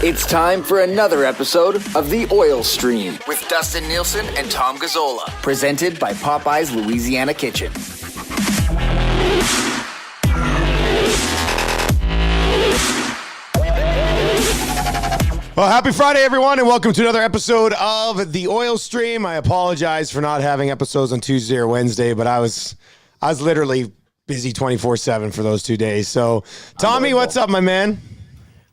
It's time for another episode of The Oil Stream with Dustin Nielsen and Tom Gazzola, presented by Popeye's Louisiana Kitchen. Well, happy Friday, everyone, and welcome to another episode of The Oil Stream. I apologize for not having episodes on Tuesday or Wednesday, but I was literally busy 24/7 for those 2 days. So, Tommy, what's up, my man?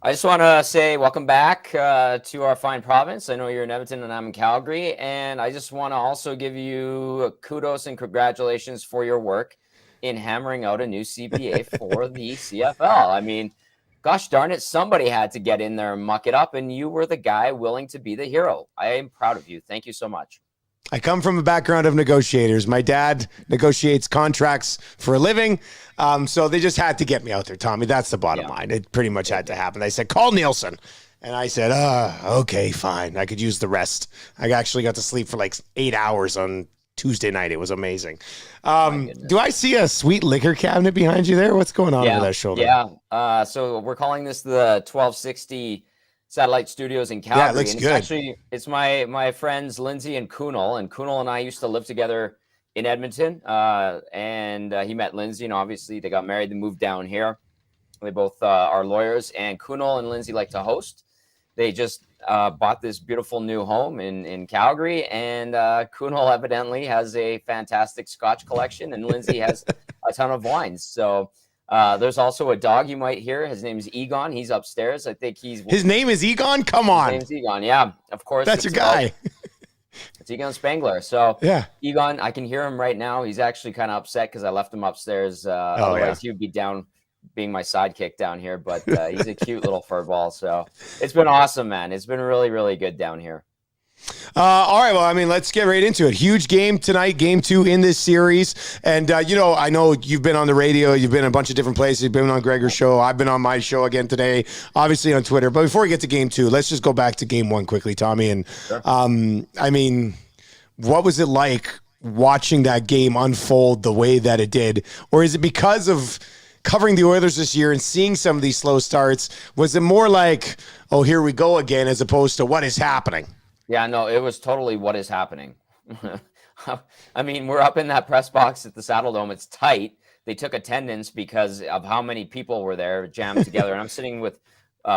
I just want to say welcome back to our fine province. I know you're in Edmonton and I'm in Calgary, and I just want to also give you kudos and congratulations for your work in hammering out a new CPA for the CFL. I mean, gosh darn it, somebody had to get in there and muck it up, and you were the guy willing to be the hero. I am proud of you. Thank you so much. I come from a background of negotiators. My dad negotiates contracts for a living, so they just had to get me out there, Tommy. That's the bottom line. It pretty much had to happen. They said, call Nielsen. And I said, okay, fine. I could use the rest. I actually got to sleep for like 8 hours on Tuesday night. It was amazing. Do I see a sweet liquor cabinet behind you there? What's going on over that shoulder? Yeah. So we're calling this the 1260 Satellite Studios in Calgary. Yeah, it looks good. It's my friends Lindsay and Kunal, and I used to live together in Edmonton. And he met Lindsay, and obviously they got married and moved down here. They both are lawyers, and Kunal and Lindsay like to host. They just bought this beautiful new home in Calgary, and Kunal evidently has a fantastic Scotch collection, and Lindsay has a ton of wines. So there's also a dog you might hear. His name is Egon. He's upstairs. I think his name is Egon? Come on. His name's Egon. Yeah, of course. That's your guy. It's Egon Spangler. So yeah, Egon, I can hear him right now. He's actually kind of upset because I left him upstairs. Otherwise, he would be down being my sidekick down here. But he's a cute little fur ball. So it's been awesome, man. It's been really, really good down here. All right, well, I mean, let's get right into it. Huge game tonight, game 2 in this series. And, I know you've been on the radio. You've been in a bunch of different places. You've been on Gregor's show. I've been on my show again today, obviously on Twitter. But before we get to game 2, let's just go back to game 1 quickly, Tommy. And, sure. I mean, what was it like watching that game unfold the way that it did? Or is it because of covering the Oilers this year and seeing some of these slow starts? Was it more like, oh, here we go again, as opposed to what is happening? Yeah, no, it was totally what is happening. I mean, we're up in that press box at the Saddle Dome. It's tight. They took attendance because of how many people were there jammed together. And I'm sitting with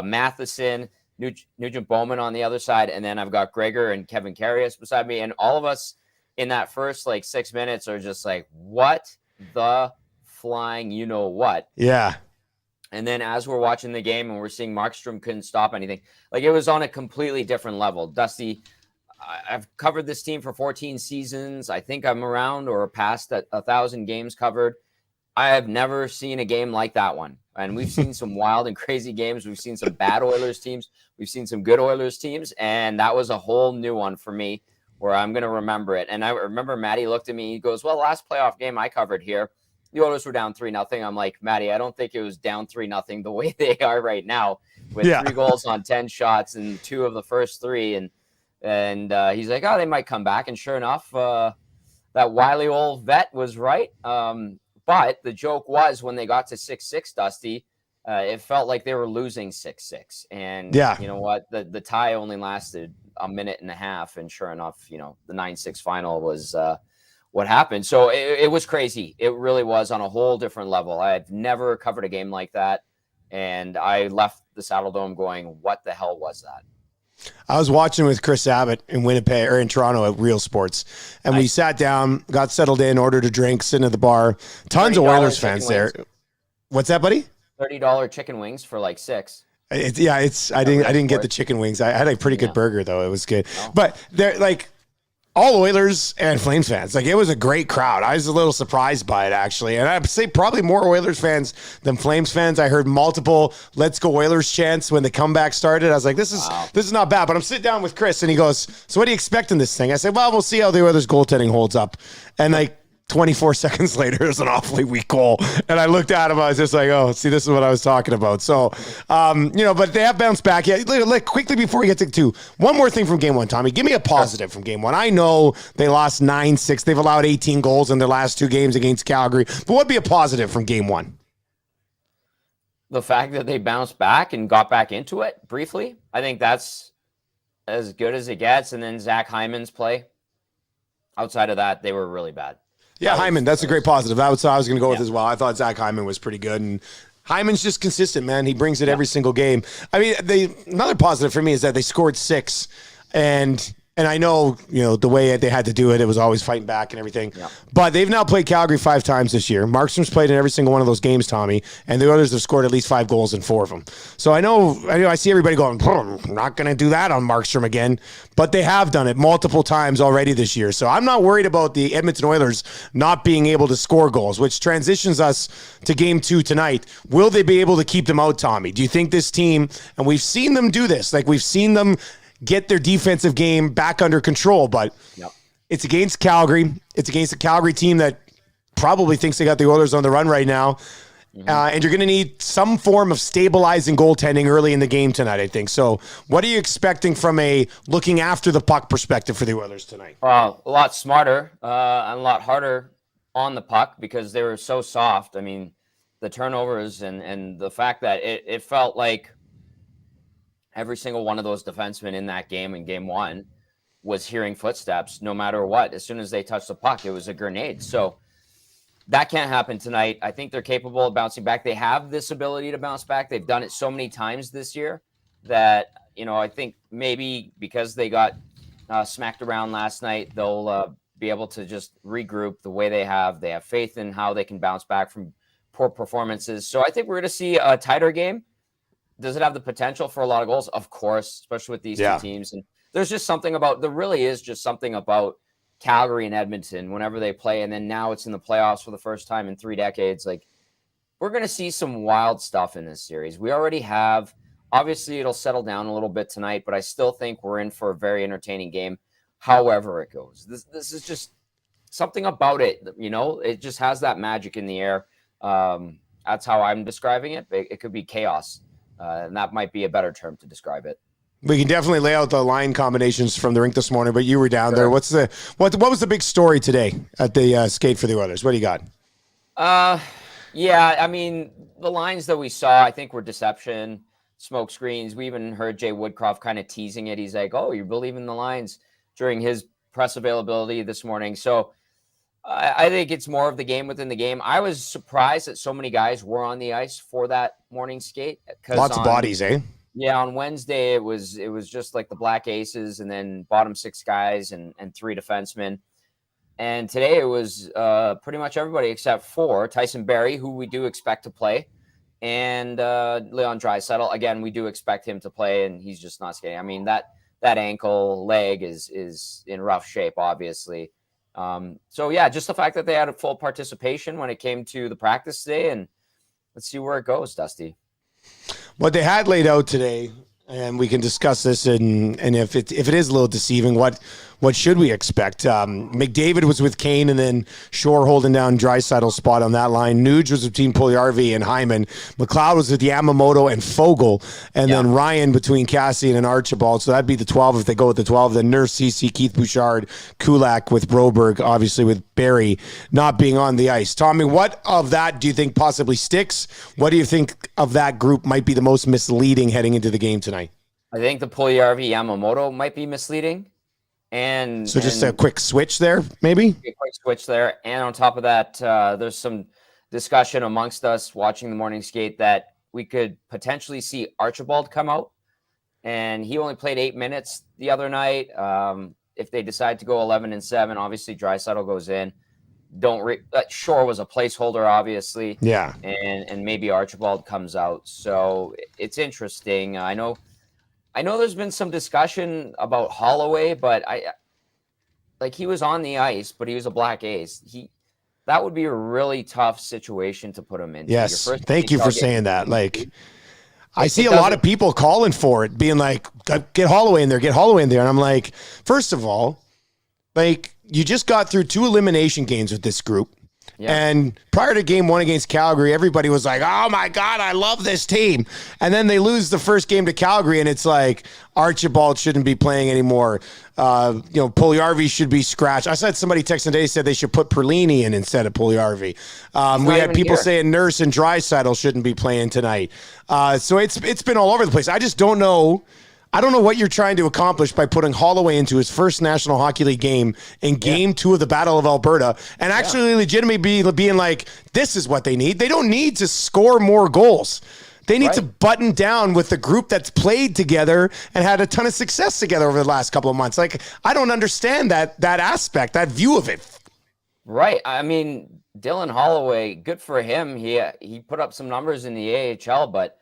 Matheson, Nugent Bowman on the other side, and then I've got Gregor and Kevin Karius beside me. And all of us in that first 6 minutes are just like, what the flying you-know-what? Yeah. And then as we're watching the game and we're seeing Markstrom couldn't stop anything, it was on a completely different level. Dusty, I've covered this team for 14 seasons. I think I'm around or past 1,000 games covered. I have never seen a game like that one. And we've seen some wild and crazy games. We've seen some bad Oilers teams. We've seen some good Oilers teams. And that was a whole new one for me where I'm going to remember it. And I remember Matty looked at me. He goes, well, last playoff game I covered here, the Oilers were down 3-0. I'm like, Matty, I don't think it was down 3-0 the way they are right now with 3 goals on 10 shots and 2 of the first 3. And he's like, oh, they might come back. And sure enough, that wily old vet was right. But the joke was when they got to 6-6, Dusty, it felt like they were losing 6-6. And you know what? The tie only lasted a minute and a half. And sure enough, the 9-6 final was what happened. So it was crazy. It really was on a whole different level. I've never covered a game like that. And I left the Saddle Dome going, what the hell was that? I was watching with Chris Abbott in Winnipeg or in Toronto at Real Sports. And we sat down, got settled in, ordered a drink, sitting at the bar. Tons of Oilers fans there. What's that, buddy? $30 chicken wings for $6. I didn't get the chicken wings. I had a pretty good burger though. It was good. Oh. But they're all Oilers and Flames fans. It was a great crowd. I was a little surprised by it, actually. And I'd say probably more Oilers fans than Flames fans. I heard multiple "Let's go Oilers" chants when the comeback started. I was like, this is not bad. But I'm sitting down with Chris, and he goes, so what do you expect in this thing? I said, well, we'll see how the Oilers goaltending holds up. And 24 seconds later, it was an awfully weak goal. And I looked at him. I was just like, oh, see, this is what I was talking about. So, but they have bounced back. Yeah, quickly before we get to 2, one more thing from game 1, Tommy. Give me a positive from game 1. I know they lost 9-6. They've allowed 18 goals in their last 2 games against Calgary. But what would be a positive from game 1? the fact that they bounced back and got back into it briefly. I think that's as good as it gets. And then Zach Hyman's play. Outside of that, they were really bad. Yeah, Hyman, that's a great positive. That's what I was going to go with as well. I thought Zach Hyman was pretty good, and Hyman's just consistent, man. He brings it every single game. I mean, another positive for me is that they scored 6, and I know, the way they had to do it, it was always fighting back and everything. Yeah. But they've now played Calgary 5 times this year. Markstrom's played in every single one of those games, Tommy, and the others have scored at least 5 goals in 4 of them. So I see everybody going, I'm not going to do that on Markstrom again. But they have done it multiple times already this year. So I'm not worried about the Edmonton Oilers not being able to score goals, which transitions us to game 2 tonight. Will they be able to keep them out, Tommy? Do you think this team, and we've seen them do this, like we've seen them get their defensive game back under control, but it's against Calgary. It's against a Calgary team that probably thinks they got the Oilers on the run right now. And you're going to need some form of stabilizing goaltending early in the game tonight, I think. So what are you expecting from a looking after the puck perspective for the Oilers tonight? A lot smarter and a lot harder on the puck because they were so soft. I mean, the turnovers and the fact that it felt like every single one of those defensemen in that game in game 1 was hearing footsteps no matter what. As soon as they touched the puck, it was a grenade. So that can't happen tonight. I think they're capable of bouncing back. They have this ability to bounce back. They've done it so many times this year that, I think maybe because they got smacked around last night, they'll be able to just regroup the way they have. They have faith in how they can bounce back from poor performances. So I think we're going to see a tighter game. Does it have the potential for a lot of goals? Of course, especially with these 2 teams. And there really is just something about Calgary and Edmonton whenever they play. And then now it's in the playoffs for the first time in 3 decades. Like, we're going to see some wild stuff in this series. We already have. Obviously, it'll settle down a little bit tonight, but I still think we're in for a very entertaining game, however it goes. This is just something about it, it just has that magic in the air. That's how I'm describing it. It could be chaos. And that might be a better term to describe it. We can definitely lay out the line combinations from the rink this morning, but you were down there. What was the big story today at the skate for the Oilers? What do you got? Yeah, I mean, the lines that we saw, I think, were deception, smoke screens. We even heard Jay Woodcroft kind of teasing it. He's like, "Oh, you believe in the lines," during his press availability this morning. So I think it's more of the game within the game. I was surprised that so many guys were on the ice for that morning skate. Lots of bodies, eh? Yeah, on Wednesday it was just like the Black Aces and then bottom 6 guys and 3 defensemen. And today it was pretty much everybody except for Tyson Barrie, who we do expect to play, and Leon Draisaitl. Again, we do expect him to play, and he's just not skating. I mean, that ankle leg is in rough shape, obviously. So yeah, just the fact that they had a full participation when it came to the practice today, and let's see where it goes, Dusty. What they had laid out today, and we can discuss this, and if it is a little deceiving, what should we expect? McDavid was with Kane, and then Shore holding down Draisaitl's spot on that line. Nuge was between Puljujarvi and Hyman. McLeod was with Yamamoto and Fogle, and then Ryan between Cassian and Archibald. So that'd be the 12 if they go with the 12. Then Nurse, CC, Keith Bouchard, Kulak with Broberg, obviously with Barrie not being on the ice. Tommy, what of that do you think possibly sticks? What do you think of that group might be the most misleading heading into the game tonight? I think the Puljujarvi Yamamoto might be misleading. And so just a quick switch there, maybe? A quick switch there. And on top of that, there's some discussion amongst us watching the morning skate that we could potentially see Archibald come out. And he only played 8 minutes the other night. If they decide to go 11-7, obviously Draisaitl goes in. Shore was a placeholder, obviously. Yeah. And maybe Archibald comes out. So it's interesting. I know there's been some discussion about Holloway, but he was on the ice, but he was a Black Ace. That would be a really tough situation to put him in. Yes. Thank you for saying that. I see a lot of people calling for it, being like, get Holloway in there, get Holloway in there. And I'm like, first of all, you just got through 2 elimination games with this group. Yeah. And prior to game 1 against Calgary, everybody was like, oh my God, I love this team. And then they lose the first game to Calgary, and it's like, Archibald shouldn't be playing anymore. Puljujärvi should be scratched. I said somebody texted today said they should put Perlini in instead of Puljujärvi. We had people saying Nurse and Draisaitl shouldn't be playing tonight. So it's been all over the place. I just don't know. I don't know what you're trying to accomplish by putting Holloway into his first National Hockey League game in game 2 of the Battle of Alberta and actually legitimately being like, this is what they need. They don't need to score more goals. They need to button down with the group that's played together and had a ton of success together over the last couple of months. Like, I don't understand that aspect, that view of it. Right. I mean, Dylan Holloway, good for him. He put up some numbers in the AHL, but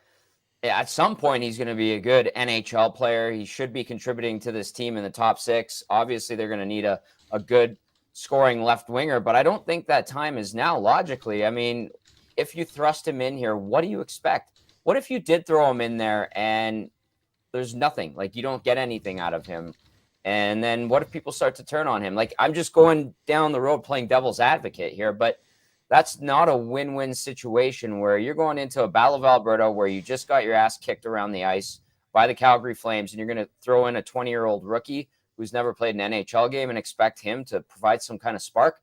at some point, he's going to be a good NHL player. He should be contributing to this team in the top 6. Obviously, they're going to need a good scoring left winger, but I don't think that time is now, logically. I mean, if you thrust him in here, what do you expect? What if you did throw him in there and there's nothing? Like, you don't get anything out of him. And then what if people start to turn on him? Like, I'm just going down the road playing devil's advocate here, but that's not a win-win situation where you're going into a Battle of Alberta where you just got your ass kicked around the ice by the Calgary Flames, and you're going to throw in a 20-year-old rookie who's never played an NHL game and expect him to provide some kind of spark.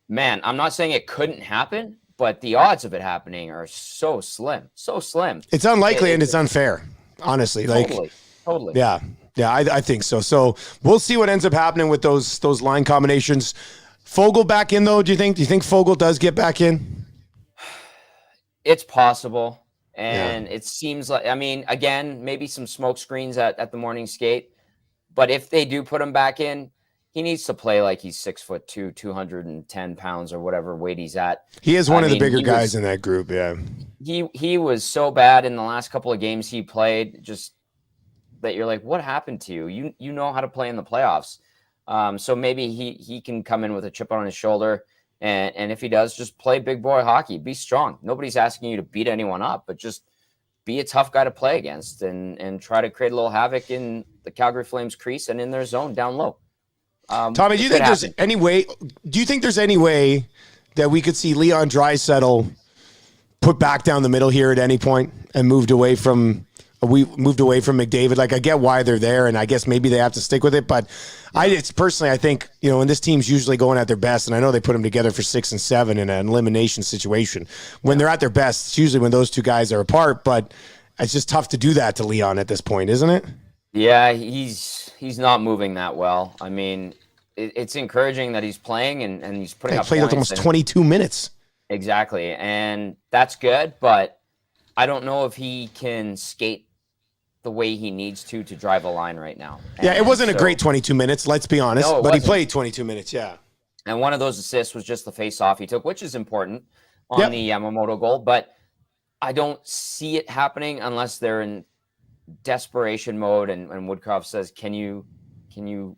Man, I'm not saying it couldn't happen, but the odds of it happening are so slim. It's unlikely and it's unfair, honestly. Totally. Yeah, I think so. So we'll see what ends up happening with those line combinations. Fogle back in, though, do you think? Do you think Fogle does get back in? It's possible. And it seems like, I mean, again, maybe some smoke screens at the morning skate. But if they do put him back in, he needs to play like he's 6'2", 210 pounds or whatever weight he's at. He is one of the bigger guys in that group, yeah. He was so bad in the last couple of games he played, just that you're like, what happened to you? You know how to play in the playoffs. So maybe he can come in with a chip on his shoulder, and if he does, just play big boy hockey. Be strong. Nobody's asking you to beat anyone up, but just be a tough guy to play against and try to create a little havoc in the Calgary Flames crease and in their zone down low. Tommy, do you think there's any way? Do you think there's any way that we could see Leon Draisaitl put back down the middle here at any point and moved away from McDavid? Like, I get why they're there, and I guess maybe they have to stick with it. But I think, when this team's usually going at their best, and I know they put them together for 6 and 7 in an elimination situation. When they're at their best, it's usually when those two guys are apart. But it's just tough to do that to Leon at this point, isn't it? Yeah, he's not moving that well. I mean, it's encouraging that he's playing and he's putting up played points almost 22 minutes. Exactly, and that's good. But I don't know if he can skate the way he needs to drive a line right now. Yeah, it wasn't a great 22 minutes, let's be honest, but he played 22 minutes, yeah. And one of those assists was just the face-off he took, which is important on the Yamamoto goal, but I don't see it happening unless they're in desperation mode and Woodcroft says, can you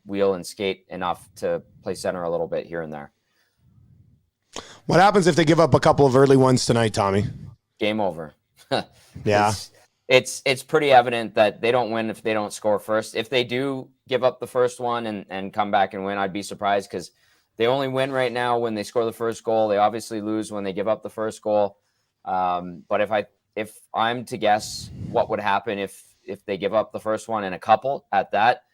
wheel and skate enough to play center a little bit here and there? What happens if they give up a couple of early ones tonight, Tommy? Game over. Yeah. It's pretty evident that they don't win if they don't score first. If they do give up the first one and come back and win, I'd be surprised because they only win right now when they score the first goal. They obviously lose when they give up the first goal. But if I'm to guess what would happen if they give up the first one and a couple at that,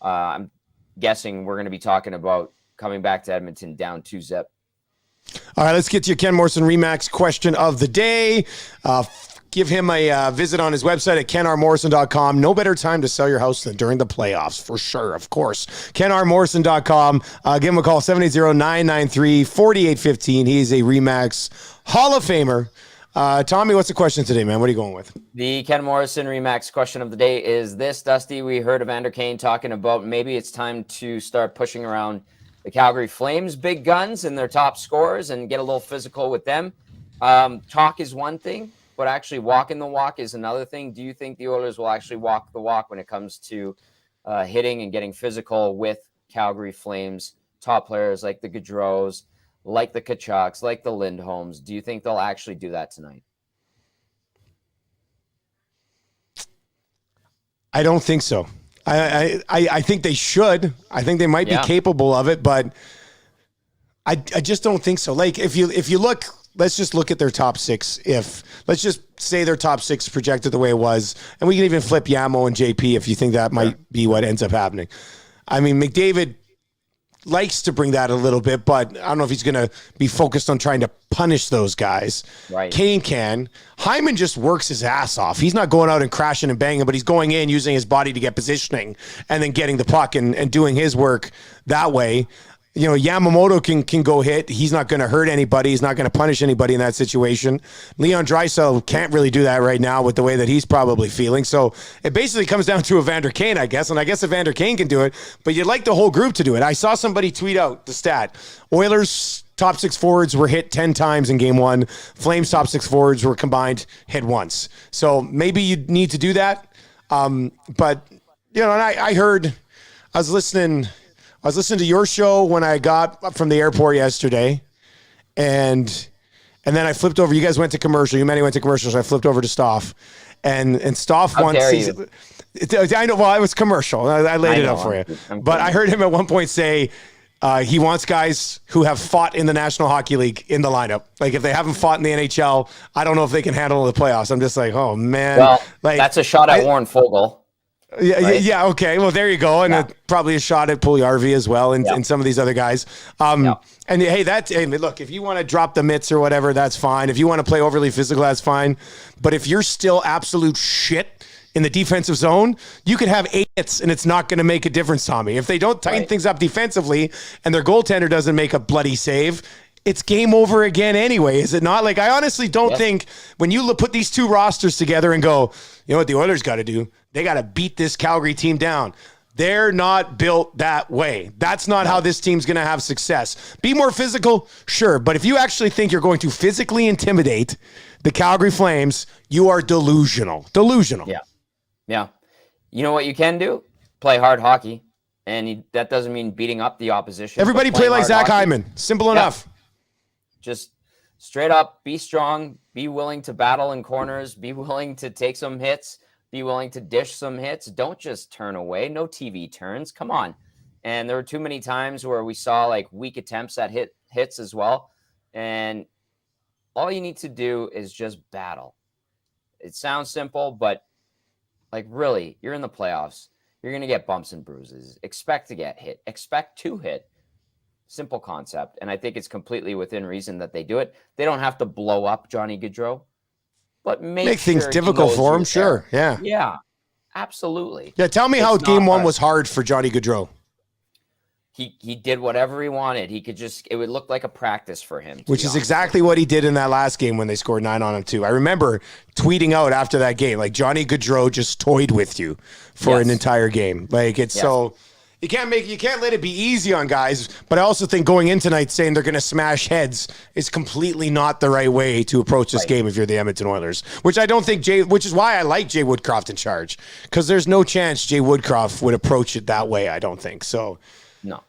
I'm guessing we're going to be talking about coming back to Edmonton down 2-0. All right, let's get to your Ken Morrison Remax question of the day. Give him a visit on his website at kenrmorrison.com. No better time to sell your house than during the playoffs, for sure, of course. kenrmorrison.com. Give him a call, 780-993-4815. He's a Remax Hall of Famer. Tommy, what's the question today, man? What are you going with? The Ken Morrison Remax question of the day is this, Dusty. We heard Evander Kane talking about maybe it's time to start pushing around the Calgary Flames' big guns and their top scorers and get a little physical with them. Talk is one thing, but actually walking the walk is another thing. Do you think the Oilers will actually walk the walk when it comes to hitting and getting physical with Calgary Flames top players like the Gaudreaus, like the Kachucks, like the Lindholms? Do you think they'll actually do that tonight? I don't think so. I think they should. I think they might be capable of it, but I just don't think so. Like if you look, let's just look at their top six. Let's just say their top six projected the way it was, and we can even flip Yamo and JP if you think that might be what ends up happening. I mean, McDavid likes to bring that a little bit, but I don't know if he's going to be focused on trying to punish those guys. Right. Kane can. Hyman just works his ass off. He's not going out and crashing and banging, but he's going in using his body to get positioning and then getting the puck and doing his work that way. You know, Yamamoto can go hit. He's not going to hurt anybody. He's not going to punish anybody in that situation. Leon Draisaitl can't really do that right now with the way that he's probably feeling. So it basically comes down to Evander Kane, I guess. And I guess Evander Kane can do it, but you'd like the whole group to do it. I saw somebody tweet out the stat. Oilers' top six forwards were hit 10 times in game one. Flames' top six forwards were combined hit once. So maybe you need to do that. But, you know, and I was listening to your show when I got up from the airport yesterday, and then I flipped over. You guys went to commercial. You many went to commercial, so I flipped over to Stoff, and Stoff How once. dare you. I know. Well, it was commercial. I laid it out for you, but I heard him at one point say he wants guys who have fought in the National Hockey League in the lineup. Like if they haven't fought in the NHL, I don't know if they can handle the playoffs. I'm just like, oh man. Well, like that's a shot at Warren Fogle. Yeah, right? yeah, okay. Well, there you go, and probably a shot at Puljujärvi as well, and some of these other guys. And hey, look, if you want to drop the mitts or whatever, that's fine. If you want to play overly physical, that's fine. But if you're still absolute shit in the defensive zone, you could have 8 hits, and it's not going to make a difference, Tommy. If they don't tighten things up defensively, and their goaltender doesn't make a bloody save, it's game over again anyway, is it not? Like, I honestly don't think when you put these two rosters together and go, you know what the Oilers got to do? They got to beat this Calgary team down. They're not built that way. That's not how this team's going to have success. Be more physical, sure. But if you actually think you're going to physically intimidate the Calgary Flames, you are delusional. Delusional. Yeah. Yeah. You know what you can do? Play hard hockey. And that doesn't mean beating up the opposition. Everybody play like Zach Hyman. Simple enough. Just straight up, be strong, be willing to battle in corners, be willing to take some hits, be willing to dish some hits. Don't just turn away. No TV turns. Come on. And there were too many times where we saw like weak attempts at hits as well. And all you need to do is just battle. It sounds simple, but like really, you're in the playoffs. You're going to get bumps and bruises. Expect to get hit. Expect to hit. Simple concept. And I think it's completely within reason that they do it. They don't have to blow up Johnny Gaudreau, but make things difficult for him. Sure. Yeah. Yeah, absolutely. Yeah. Tell me how game one was hard for Johnny Gaudreau. He did whatever he wanted. He could it would look like a practice for him. Which is exactly what he did in that last game when they scored 9 on him too. I remember tweeting out after that game, like Johnny Gaudreau just toyed with you for an entire game. Like it's so you can't let it be easy on guys. But I also think going in tonight saying they're going to smash heads is completely not the right way to approach this game if you're the Edmonton Oilers. Which I don't think which is why I like Jay Woodcroft in charge, because there's no chance Jay Woodcroft would approach it that way. I don't think so. No.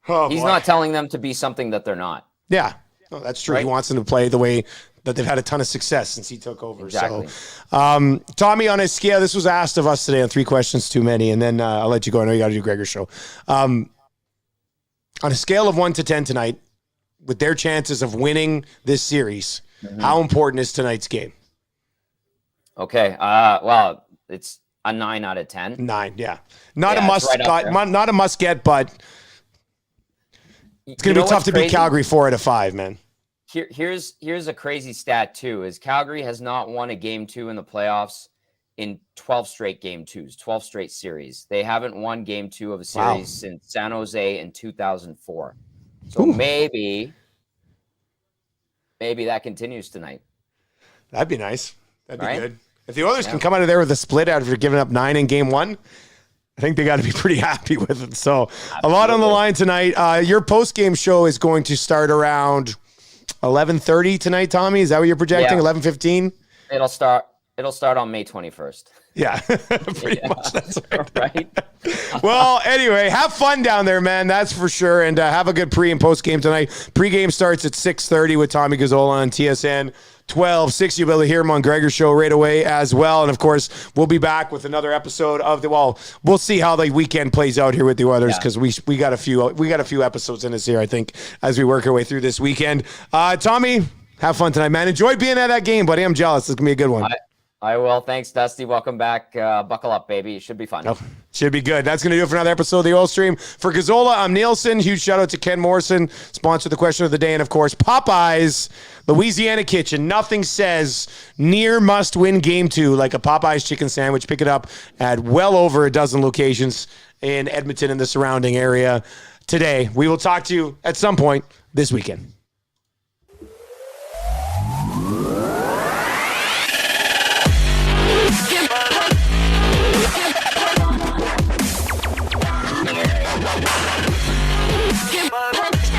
Oh, he's not telling them to be something that they're not. Yeah, no, that's true. Right? He wants them to play the way that they've had a ton of success since he took over. Exactly. So, Tommy, on a scale, this was asked of us today on 3 questions too many, and then I'll let you go. I know you got to do Gregor's show. On a scale of 1 to 10 tonight, with their chances of winning this series, how important is tonight's game? Okay. Well, it's a 9 out of 10. 9, yeah. Not a must get, but it's going to be tough to beat Calgary 4 out of 5, man. Here's a crazy stat too, is Calgary has not won a game 2 in the playoffs in 12 straight game 2s, 12 straight series. They haven't won game 2 of a series since San Jose in 2004. So maybe that continues tonight. That'd be nice. That'd be good. If the Oilers can come out of there with a split after giving up 9 in game 1, I think they got to be pretty happy with it. So a lot on the line tonight. Your post-game show is going to start around 11:30 tonight, Tommy. Is that what you're projecting? 11:15? It'll start on May 21st. Yeah, pretty much. That's right. Well, anyway, have fun down there, man. That's for sure. And have a good pre and post game tonight. Pre-game starts at 6:30 with Tommy Gazzola on TSN 12:60. You'll be able to hear him on Gregor's show right away as well. And of course, we'll be back with another episode of we'll see how the weekend plays out here with the Oilers, because we got a few episodes in this here, I think, as we work our way through this weekend. Tommy, have fun tonight, man. Enjoy being at that game, buddy. I'm jealous. It's gonna be a good one. I will. Thanks, Dusty. Welcome back. Buckle up, baby. It should be fun. Oh, should be good. That's going to do it for another episode of the Oil Stream. For Gazzola, I'm Nielsen. Huge shout out to Ken Morrison, sponsor the question of the day. And of course, Popeyes, Louisiana Kitchen. Nothing says near must win game 2 like a Popeyes chicken sandwich. Pick it up at well over a dozen locations in Edmonton and the surrounding area today. We will talk to you at some point this weekend.